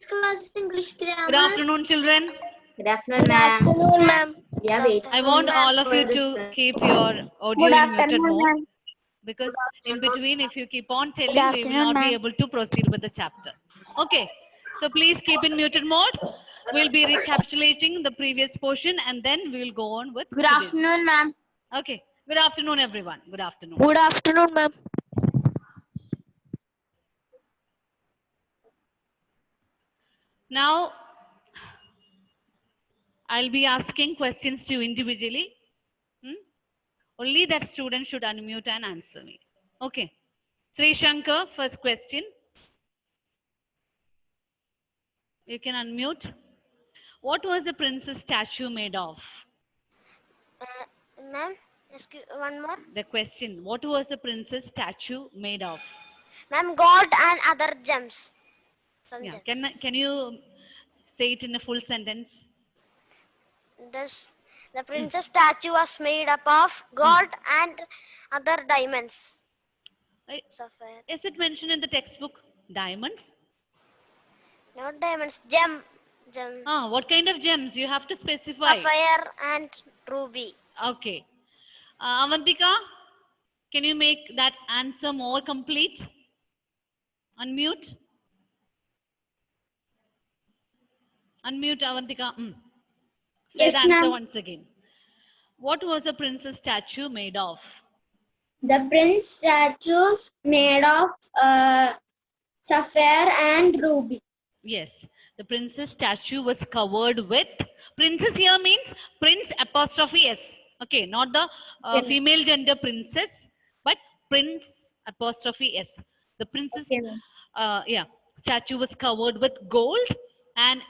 Class English grammar. Good afternoon, children. Good afternoon, ma'am. ma'am. Yeah, wait. I want all of you to keep your audio in muted mode because in between, if you keep on telling, we will not be able to proceed with the chapter. Okay, so please keep in muted mode. We'll be recapitulating the previous portion and then we will go on with Good today's. afternoon, ma'am. Okay, good afternoon, everyone. Good afternoon. Good afternoon, ma'am. Now, I'll be asking questions to you individually. Only that student should unmute and answer me. Okay. Sri Shankar, first question. You can unmute. What was the princess statue made of? Ma'am, one more. The question, what was the princess statue made of? Ma'am, gold and other gems. Some Yeah. gems. Can you say it in a full sentence? The princess statue was made up of gold and other diamonds. Sapphire. Is it mentioned in the textbook? Diamonds? Not diamonds, gem. Gems. What kind of gems? You have to specify. Sapphire and ruby. Okay. Avantika, can you make that answer more complete? Unmute. Unmute, Avantika. Say Yes, the answer ma'am. once again. What was the princess statue made of? The prince statues made of sapphire and ruby. Yes, the princess statue was covered with. Princess here means prince apostrophe S. Okay, not the female gender princess, but prince apostrophe S. The princess, statue was covered with gold, and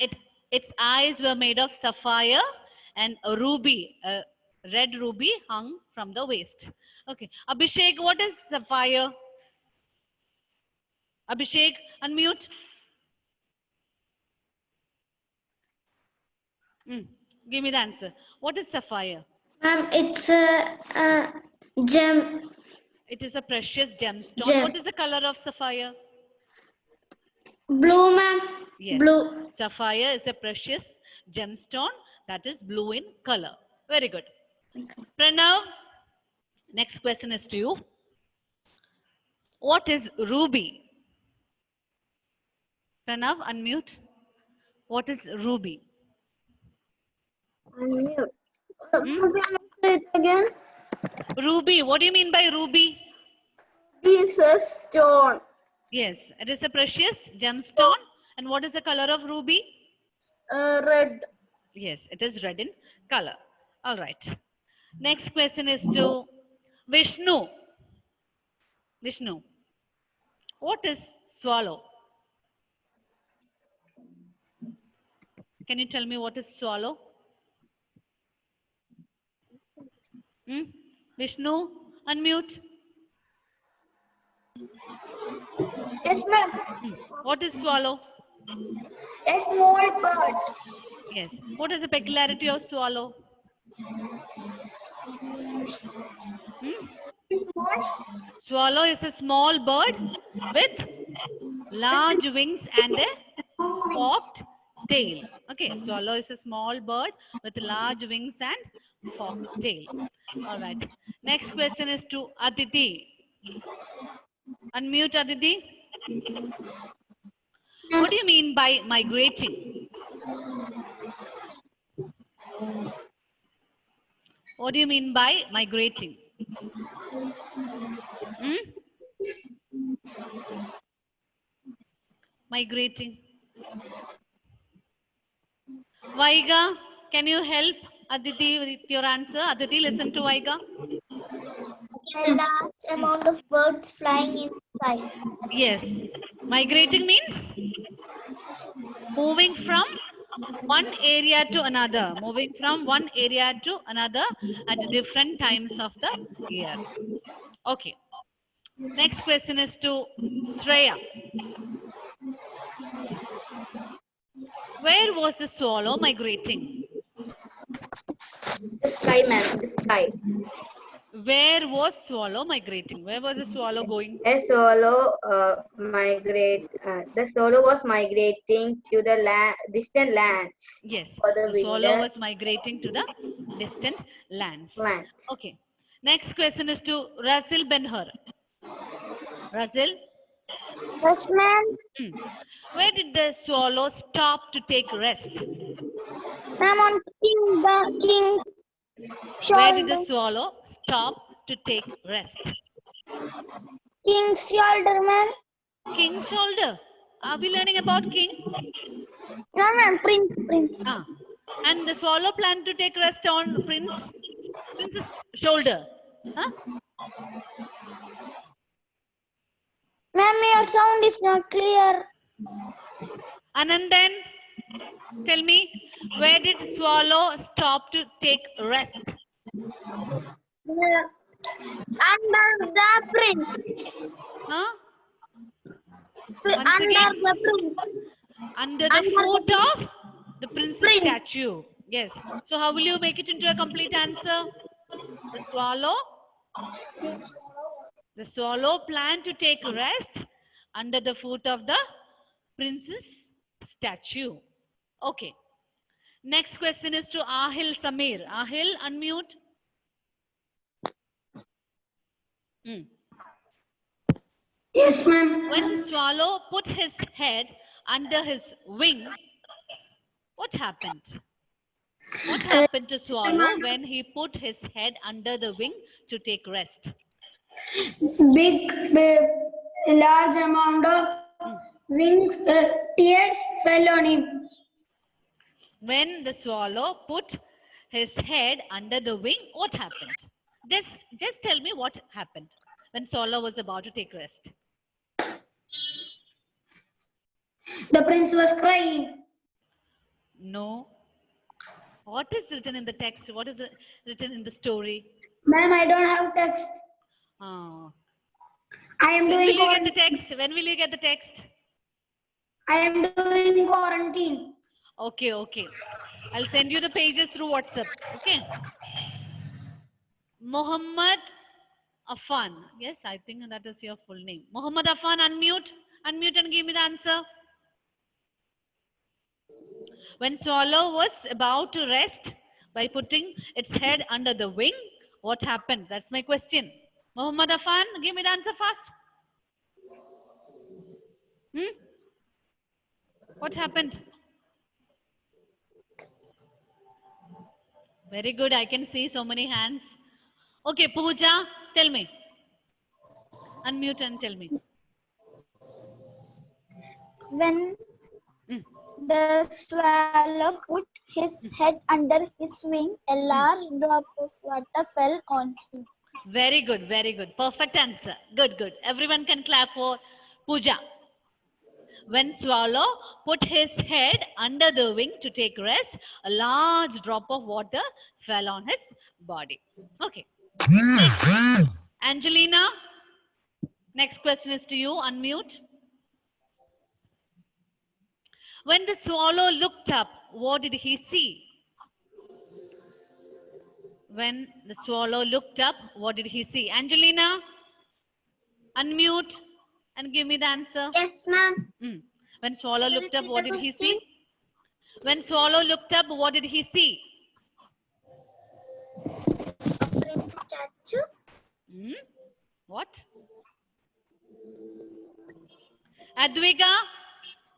its eyes were made of sapphire, and a ruby, red ruby hung from the waist. Okay, Abhishek, what is sapphire? Abhishek, unmute. Give me the answer. What is sapphire? Ma'am, it's a gem. It is a precious gemstone. Gem. What is the color of sapphire? Blue, ma'am. Yes. Blue. Sapphire is a precious gemstone that is blue in color. Very good. Pranav, next question is to you. What is ruby? Pranav, unmute. What is ruby? Unmute. Say it again. Ruby. What do you mean by ruby? It's a stone. Yes. It is a precious gemstone. And what is the color of ruby? Red. Yes, it is red in color. All right. Next question is to Vishnu. Vishnu, what is swallow? Can you tell me what is swallow? Vishnu, unmute. Yes, ma'am. What is swallow? A small bird. Yes. What is the peculiarity of swallow? Swallow is a small bird with large wings and a forked tail. Okay, swallow is a small bird with large wings and forked tail. All right. Next question is to Aditi. Unmute, Aditi. What do you mean by migrating? What do you mean by migrating? Migrating. Vaiga, can you help Aditi with your answer? Aditi, listen to Vaiga. A large amount of birds flying in the sky. Yes. Migrating means moving from one area to another. Moving from one area to another at different times of the year. Okay. Next question is to Shreya. Where was the swallow migrating? The sky, ma'am. The sky. Where was swallow migrating? Where was the swallow going? The swallow was migrating to the distant land Yes, for the the swallow winter was migrating to the distant lands. land. Okay. Next question is to Rasil Ben-Hur. Rasil, Yes, ma'am. where did the swallow stop to take rest? I'm on king Where did the swallow stop to take rest? king's shoulder, ma'am. King's shoulder. Are we learning about king? No, ma'am. Prince. Ah. And the swallow planned to take rest on prince's shoulder. Huh? Ma'am, your sound is not clear. Anandan, tell me, where did swallow stop to take rest? Under the prince. Huh? Under again. the prince. Under the foot of the princess statue. Yes. So how will you make it into a complete answer? The swallow planned to take rest under the foot of the princess statue. Okay. Next question is to Ahil Samir. Ahil, unmute. Yes, ma'am. When swallow put his head under his wing, what happened? What happened to swallow when he put his head under the wing to take rest? Large amount of wings, tears fell on him. When the swallow put his head under the wing, what happened? Just tell me what happened when swallow was about to take rest. The prince was crying. No. What is written in the text? What is written in the story? Ma'am, I don't have text. Ah. I am When will doing you get the text? When will you get the text? I am doing quarantine. Okay, okay. I'll send you the pages through WhatsApp. Okay. Muhammad Afan. Yes, I think that is your full name. Muhammad Afan, unmute. Unmute and give me the answer. When swallow was about to rest by putting its head under the wing, what happened? That's my question. Muhammad Afan, give me the answer fast. What happened? Very good. I can see so many hands. Okay, Pooja, tell me. Unmute and tell me. When the swallow put his head under his wing, a large drop of water fell on him. Very good, very good. Perfect answer. Good, good. Everyone can clap for Pooja. When swallow put his head under the wing to take rest, a large drop of water fell on his body. Okay. Angelina, next question is to you. Unmute. When the swallow looked up, what did he see? When the swallow looked up, what did he see? Angelina, unmute and give me the answer. Yes, ma'am. When swallow looked up, what did he see? When swallow looked up, what did he see? A prince statue. What? Advika,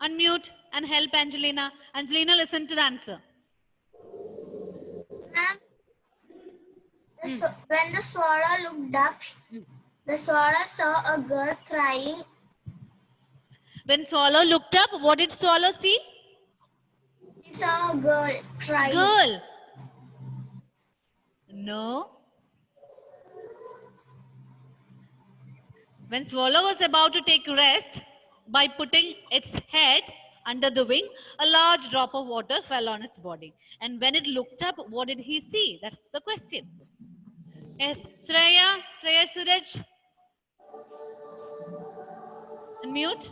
unmute and help Angelina. Angelina, listen to the answer. Ma'am, when the swallow looked up, the swallow saw a girl crying. When swallow looked up, what did swallow see? He saw a girl crying. Girl. No. When swallow was about to take rest, by putting its head under the wing, a large drop of water fell on its body. And when it looked up, what did he see? That's the question. Yes, Shreya Suraj. Unmute.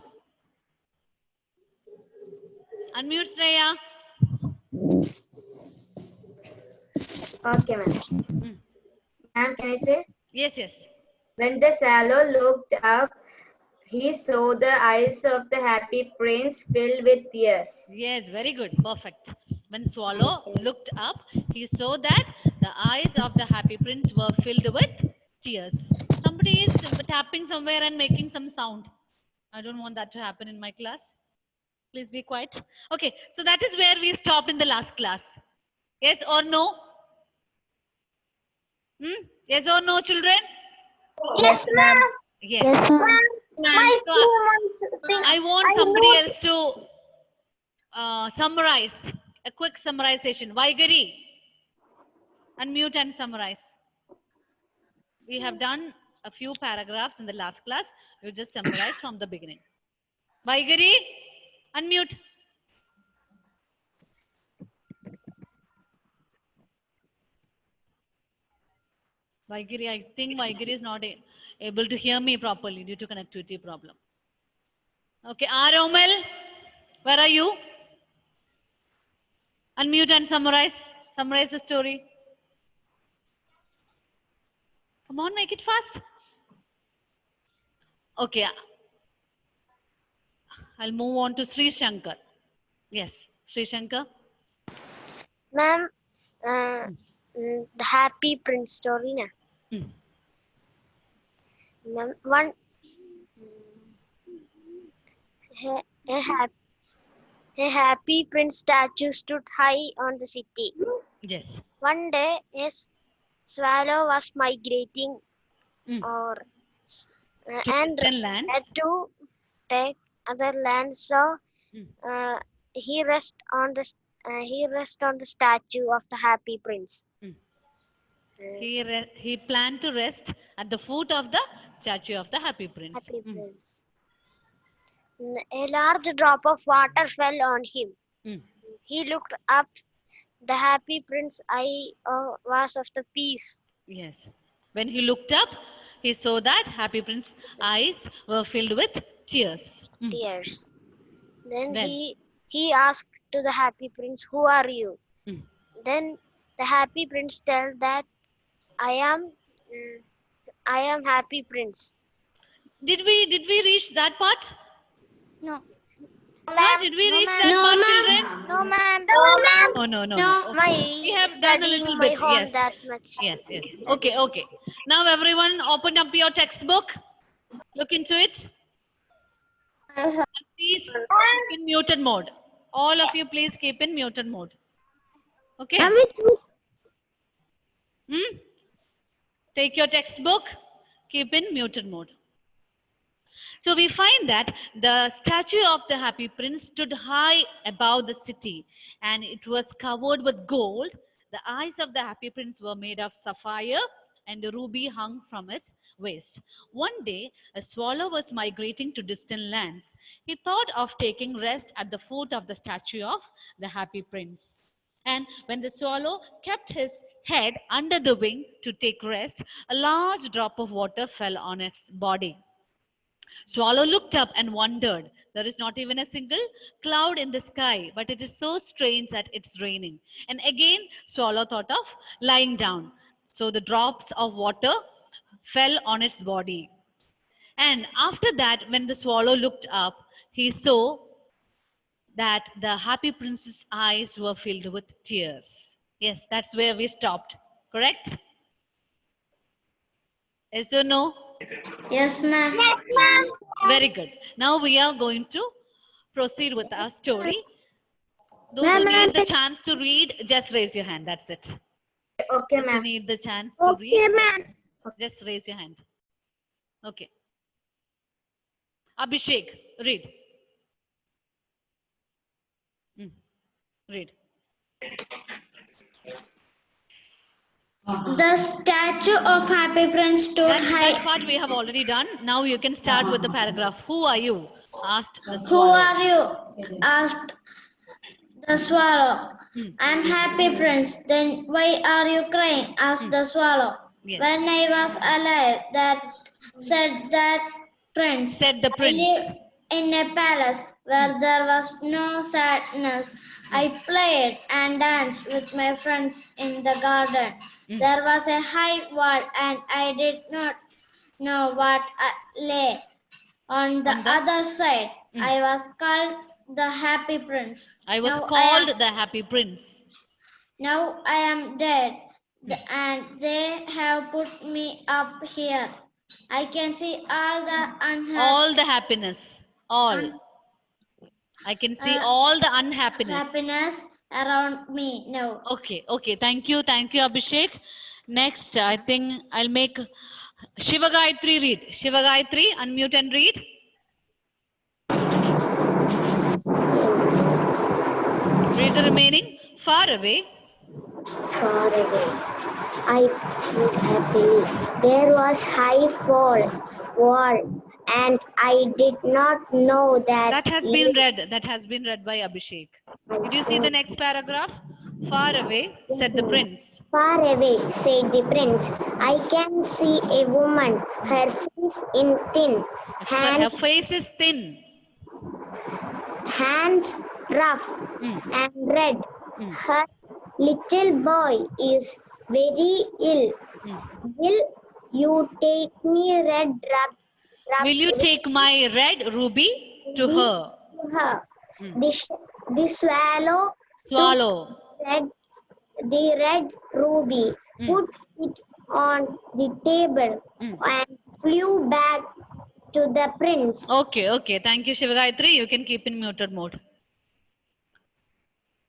Unmute, Shreya. Okay, ma'am. Ma'am, can I say? Yes, yes. When the swallow looked up, he saw the eyes of the happy prince filled with tears. Yes, very good. Perfect. When Swallow looked up, he saw that the eyes of the happy prince were filled with tears. Somebody is tapping somewhere and making some sound. I don't want that to happen in my class. Please be quiet. Okay, so that is where we stopped in the last class. Yes or no? Yes or no, children? Yes, ma'am. Yes. Yes, ma'am. My So school I want somebody else to summarize. A quick summarization. Vaigari, unmute and summarize. We have done a few paragraphs in the last class. You just summarize from the beginning. Vaigari, unmute. Vaigiri, I think Vaigiri is not able to hear me properly due to connectivity problem. Okay, Aromal, where are you? Unmute and summarize. Summarize the story. Come on, make it fast. Okay, I'll move on to Sri Shankar. Yes, Sri Shankar. Ma'am, the Happy Prince story, na? Hmm. Ma'am, one a, a, hap, a happy prince statue stood high on the city. Yes. One day, a swallow was migrating Hmm. or To and distant lands. had to take other land, so Hmm. he rest on the statue of the happy prince. Hmm. He planned to rest at the foot of the statue of the Happy Prince. Happy Hmm. prince. A large drop of water fell on him. Hmm. He looked up. The happy prince eye was of the peace. Yes. When he looked up, he saw that Happy Prince's eyes were filled with tears. Hmm. Tears. Then Then. he asked to the happy prince, "Who are you?" Hmm. Then the happy prince told that I am happy prince. Did we reach that part? No. Huh? Did we No, reach ma'am. that No, part, ma'am. children? No, ma'am. Oh, no, no, No. no. Okay. My We have done a studying little my bit. home Yes. that much. Yes, yes. Okay, okay. Now everyone open up your textbook. Look into it. And please keep in muted mode. All of you please keep in muted mode. Okay? Take your textbook, keep in muted mode. So we find that the statue of the Happy Prince stood high above the city and it was covered with gold. The eyes of the Happy Prince were made of sapphire and a ruby hung from his waist. One day, a swallow was migrating to distant lands. He thought of taking rest at the foot of the statue of the Happy Prince. And when the swallow kept his head under the wing to take rest, a large drop of water fell on its body. Swallow looked up and wondered. There is not even a single cloud in the sky, but it is so strange that it's raining. And again, Swallow thought of lying down. So the drops of water fell on its body. And after that, when the swallow looked up, he saw that the happy prince's eyes were filled with tears. Yes, that's where we stopped. Correct? Yes or no? Yes, ma'am. Very good. Now we are going to proceed with our story. Those who Ma'am, need the chance to read, just raise your hand. That's it. Okay, Those who ma'am. need the chance to read, just raise your hand. Okay. Abhishek, read. Read. The statue of Happy Prince stood That high. part we have already done. Now you can start with the paragraph. Who are you? Asked the Who swallow. are you? Asked the swallow. I'm Happy Prince. Then why are you crying? Asked the swallow. Yes. When I was alive, said that prince. Said the I prince. live in a palace where there was no sadness. I played and danced with my friends in the garden. There was a high wall, and I did not know what lay on the other side. I was called the Happy Prince. I was Now called the Happy Prince. Now I am dead, and they have put me up here. I can see all the All the happiness. All. I can see all the unhappiness. happiness around me now. Okay, okay. Thank you, Abhishek. Next, I think I'll make Shiva Gayatri read. Shiva Gayatri, unmute and read. Read the remaining. Far away. Far away. I felt happily. There was high wall, and I did not know that. That has been read. That has been read by Abhishek. Did you see the next paragraph? Far away, said the prince. Far away, said the prince. I can see a woman, her face in thin, Her face is thin. hands rough and red. Her little boy is very ill. Will you take me red Will you take my red ruby to her? to her? The swallow took the red ruby, put it on the table, and flew back to the prince. Okay, okay. Thank you, Shiva Gayatri. You can keep in muted mode.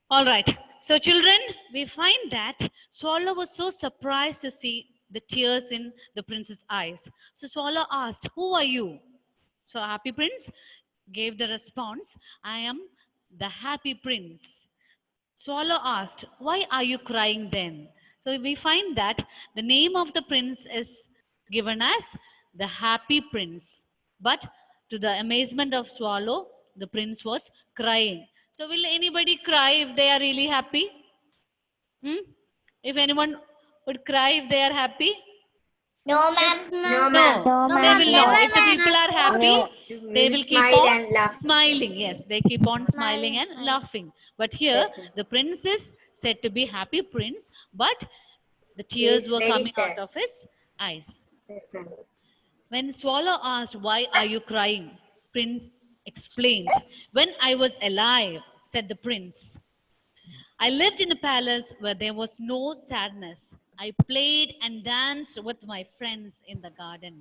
All right. So, children, we find that Swallow was so surprised to see the tears in the prince's eyes. So, Swallow asked, "Who are you?" So, Happy Prince gave the response, "I am the Happy Prince." Swallow asked, "Why are you crying then?" So, we find that the name of the prince is given as the Happy Prince. But to the amazement of Swallow, the prince was crying. So, will anybody cry if they are really happy? If anyone would cry if they are happy? No, ma'am. No, ma'am. No, they will not. If the people are happy, they will keep Smile on and laugh. smiling. Yes, they keep on smiling and laughing. But here, the prince is said to be Happy Prince, but the tears is were very coming sad. out of his eyes. Yes, ma'am. When Swallow asked, "Why are you crying?" Prince explained, "When I was alive," said the prince, "I lived in a palace where there was no sadness. I played and danced with my friends in the garden."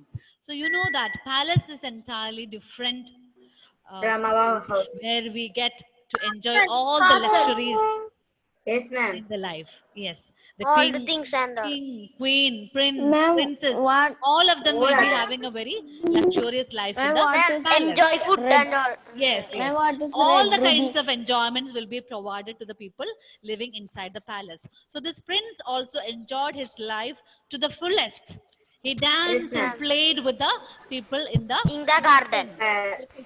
So you know that palace is entirely different From our house. where we get to enjoy all the luxuries Yes, ma'am. in the life. Yes. The All the things and all. king, queen, prince, Ma'am, princess, what- all of them will be having a very luxurious life in the what palace. Enjoy food and all. Yes, yes. what is All red the ruby? kinds of enjoyments will be provided to the people living inside the palace. So this prince also enjoyed his life to the fullest. He danced ma'am. and played with the people in the In the garden.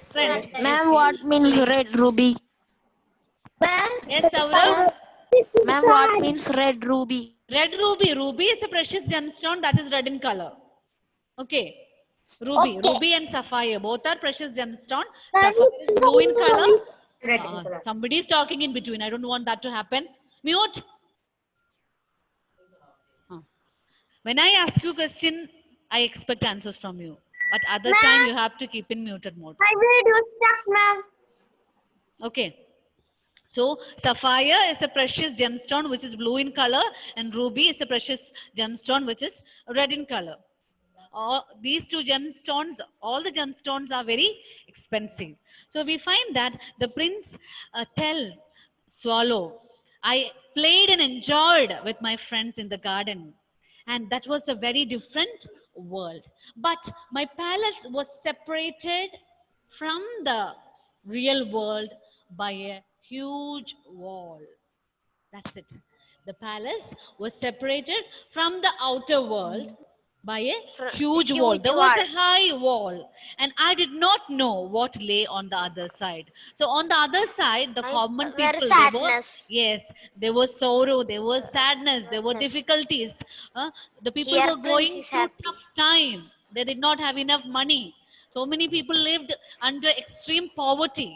friends. Ma'am, what means red ruby? Yes, Saurav? Ma'am, what means red ruby? Red ruby. Ruby is a precious gemstone that is red in color. Okay. Ruby. Ruby and sapphire. Both are precious gemstone. Sapphire is blue in color. Red in color. Somebody is talking in between. I don't want that to happen. Mute. When I ask you a question, I expect answers from you. But other time you have to keep in muted mode. I will do stuff, ma'am. Okay. So sapphire is a precious gemstone which is blue in color, and ruby is a precious gemstone which is red in color. These two gemstones, all the gemstones are very expensive. So we find that the prince tells Swallow, "I played and enjoyed with my friends in the garden, and that was a very different world. But my palace was separated from the real world by a huge wall." That's it. The palace was separated from the outer world by a huge wall. Huge There was a wall. high wall, and I did not know what lay on the other side. So on the other side, the common Where people, sadness. there was sorrow, there was sadness, there were Sadness. difficulties. The people Here were going prince is through happy. tough time. They did not have enough money. So many people lived under extreme poverty.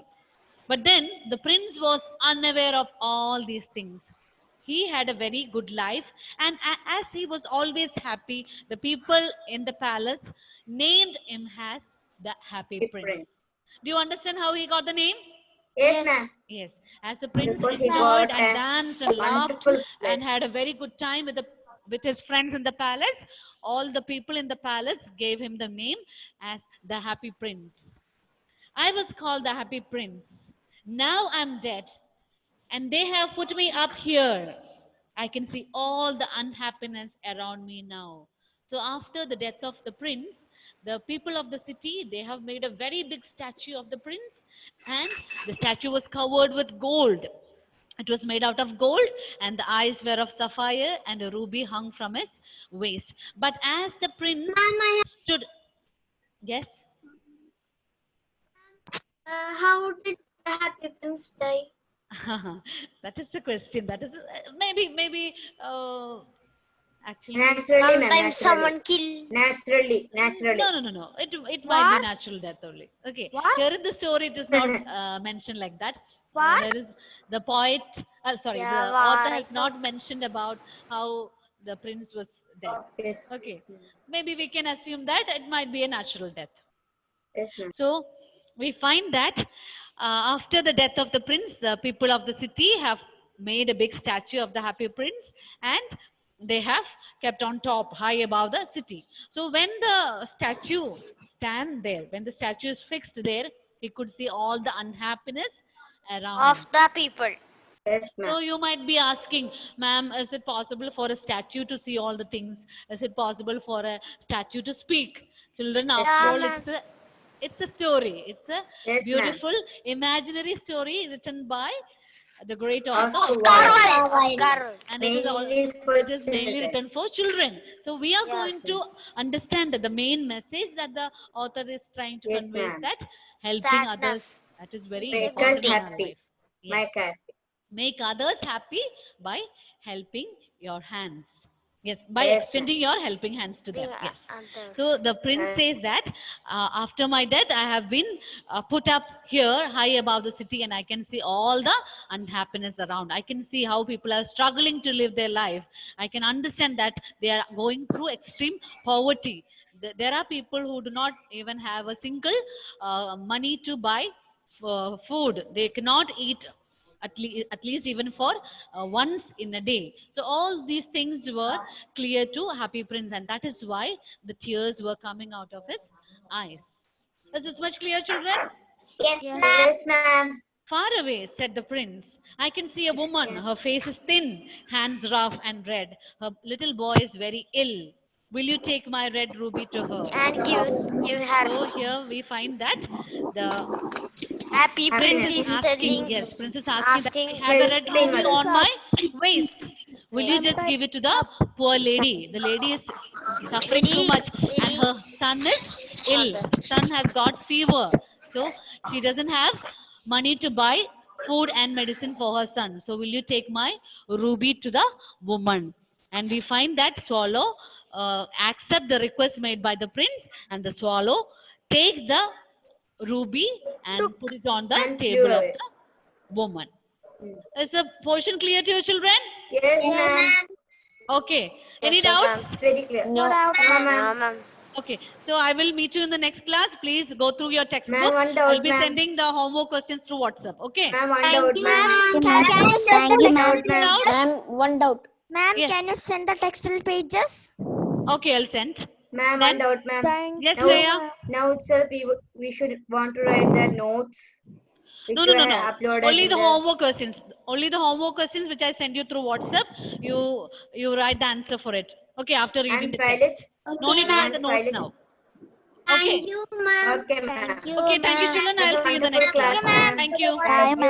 But then the prince was unaware of all these things. He had a very good life, and as he was always happy, the people in the palace named him as the happy prince. Do you understand how he got the name? Yes, ma'am. Yes, as the prince Because he enjoyed got and a danced and laughed wonderful and life. had a very good time with his friends in the palace, all the people in the palace gave him the name as the happy prince. I was called the happy prince. Now I'm dead, and they have put me up here. I can see all the unhappiness around me now. So after the death of the prince, the people of the city, they have made a very big statue of the prince, and the statue was covered with gold. It was made out of gold, and the eyes were of sapphire, and a ruby hung from his waist. But as the prince stood, yes, How did the happy prince die? that is the question. That is maybe actually. Naturally, ma'am. Sometimes someone kill. Naturally. No. It might be natural death only. Okay. Here in the story, it is not mentioned like that. There is the poet. Sorry, Yeah, the war, author I has not mentioned about how the prince was dead. Yes. Okay. Maybe we can assume that it might be a natural death. Yes, ma'am. So we find that after the death of the prince, the people of the city have made a big statue of the happy prince, and they have kept on top, high above the city. So when the statue stand there, when the statue is fixed there, he could see all the unhappiness around. Of the people. Yes, ma'am. So you might be asking, ma'am, is it possible for a statue to see all the things? Is it possible for a statue to speak? Children, after all, it's a story. It's a Yes, beautiful imaginary story written by the great author. Oscar Oscar. And it is mainly written for children. So we are going to understand that the main message that the author is trying to Yes, convey is ma'am. that helping Sadness. others, that is very Make important us in our happy. life. My cat. Make others happy by helping your hands. Yes, by Yes, extending your helping hands to them. Being Yes. others. So the prince says that after my death, I have been put up here high above the city, and I can see all the unhappiness around. I can see how people are struggling to live their life. I can understand that they are going through extreme poverty. There are people who do not even have a single money to buy food. They cannot eat at least even for once in a day. So all these things were clear to happy prince, and that is why the tears were coming out of his eyes. Is this much clear, children? Yes, ma'am. Far away, said the prince, I can see a woman. Her face is thin, hands rough and red. Her little boy is very ill. Will you take my red ruby to her? And give her. So here we find that the Happy prince is telling. yes, prince is asking that asking- I have a red Helping ruby others. on my waist. Will you just give it to the poor lady? The lady is suffering too much, and her son is ill. Son has got fever, so she doesn't have money to buy food and medicine for her son. So will you take my ruby to the woman? And we find that swallow accept the request made by the prince, and the swallow takes the ruby and put it on the And table flew of away. the woman. Is the portion clear to you, children? Yes, ma'am. Okay. Any Yes, doubts? It's very clear. No, ma'am. no, ma'am. Okay. So I will meet you in the next class. Please go through your textbook. Ma'am, one doubt, I'll be ma'am. sending the homework questions through WhatsApp. Okay. Ma'am, one Thank doubt, you, ma'am. ma'am. Can you send the One doubt, textile ma'am. pages? One doubt. Ma'am, Yes. can you send the textile pages? Okay, I'll send. Ma'am, Then- one doubt, ma'am. Yes, Now, Shreya. now itself we should want to write the notes. Which No. you have uploaded Only in the homework questions. Only the homework questions which I send you through WhatsApp. You write the answer for it. Okay, after reading and the file text. it. No need to write the And notes file it. now. Okay. you, ma'am. Okay, ma'am. Thank you, Okay, thank you, ma'am. children. I'll see you in the Wonderful next class. class, ma'am. Thank you. Thank you.